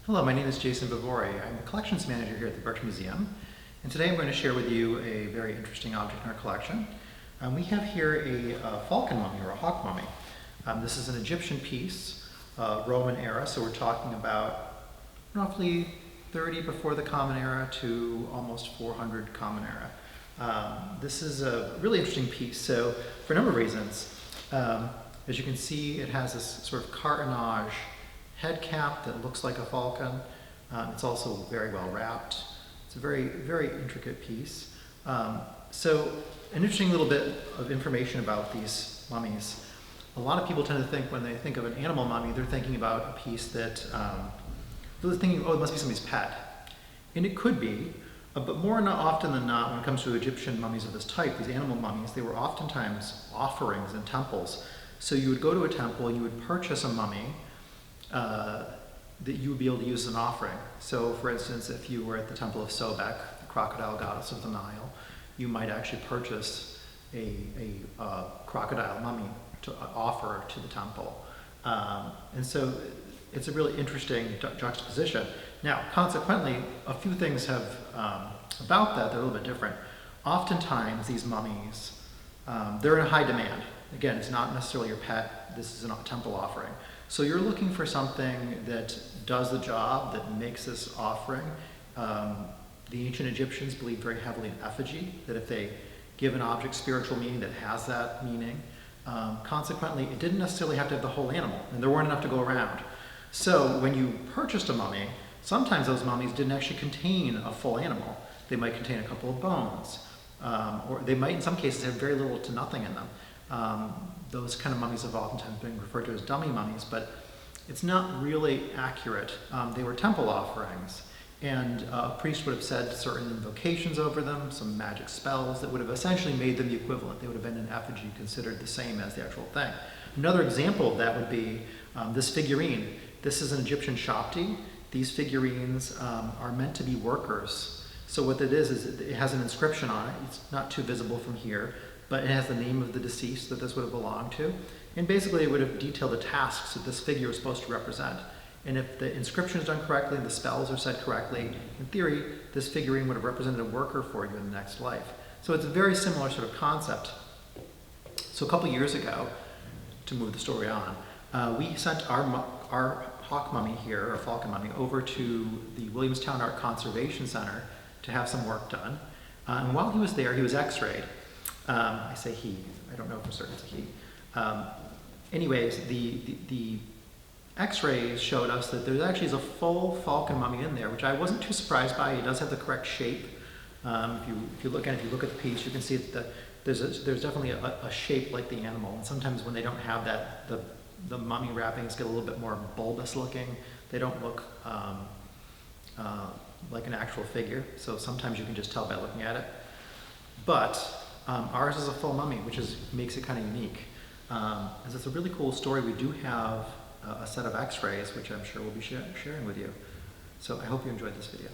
Hello, my name is Jason Vivori. I'm the collections manager here at the Berkshire Museum, and today I'm going to share with you a very interesting object in our collection. We have here a falcon mummy, or a hawk mummy. This is an Egyptian piece, Roman era, so we're talking about roughly 30 before the Common Era to almost 400 Common Era. This is a really interesting piece, so for a number of reasons. As you can see, it has this sort of cartonnage head cap that looks like a falcon. It's also very well wrapped. It's a very, very intricate piece. So an interesting little bit of information about these mummies. A lot of people tend to think when they think of an animal mummy, they're thinking about a piece that, they're thinking, oh, it must be somebody's pet. And it could be, but more often than not, when it comes to Egyptian mummies of this type, these animal mummies, they were oftentimes offerings in temples. So you would go to a temple and you would purchase a mummy that you would be able to use as an offering. So for instance, if you were at the temple of Sobek, the crocodile goddess of the Nile, you might actually purchase a crocodile mummy to offer to the temple. And so it's a really interesting juxtaposition. Now, consequently, a few things have about that are a little bit different. Oftentimes, these mummies, they're in high demand. Again, it's not necessarily your pet. This is a temple offering. So you're looking for something that does the job, that makes this offering. The ancient Egyptians believed very heavily in effigy, that if they give an object spiritual meaning, that has that meaning. Consequently, it didn't necessarily have to have the whole animal, and there weren't enough to go around. So when you purchased a mummy, sometimes those mummies didn't actually contain a full animal. They might contain a couple of bones, or they might in some cases have very little to nothing in them. Those kind of mummies have oftentimes been referred to as dummy mummies, but it's not really accurate. They were temple offerings, and a priest would have said certain invocations over them, some magic spells that would have essentially made them the equivalent. They would have been in effigy, considered the same as the actual thing. Another example of that would be this figurine. This is an Egyptian shapti. These figurines are meant to be workers. So what it is it has an inscription on it. It's not too visible from here, but it has the name of the deceased that this would have belonged to. And basically it would have detailed the tasks that this figure was supposed to represent. And if the inscription is done correctly and the spells are said correctly, in theory, this figurine would have represented a worker for you in the next life. So it's a very similar sort of concept. So a couple years ago, to move the story on, we sent our hawk mummy here, or falcon mummy, over to the Williamstown Art Conservation Center to have some work done. And while he was there, he was x-rayed. I say he, I don't know for certain it's a he. Anyways, the x-rays showed us that there actually is a full falcon mummy in there, which I wasn't too surprised by. It does have the correct shape. If you look at the piece, you can see that there's definitely a shape like the animal. And sometimes when they don't have that, the mummy wrappings get a little bit more bulbous looking. They don't look like an actual figure. So sometimes you can just tell by looking at it. But ours is a full mummy, which makes it kind of unique. As it's a really cool story, we do have a set of x-rays, which I'm sure we'll be sharing with you. So I hope you enjoyed this video.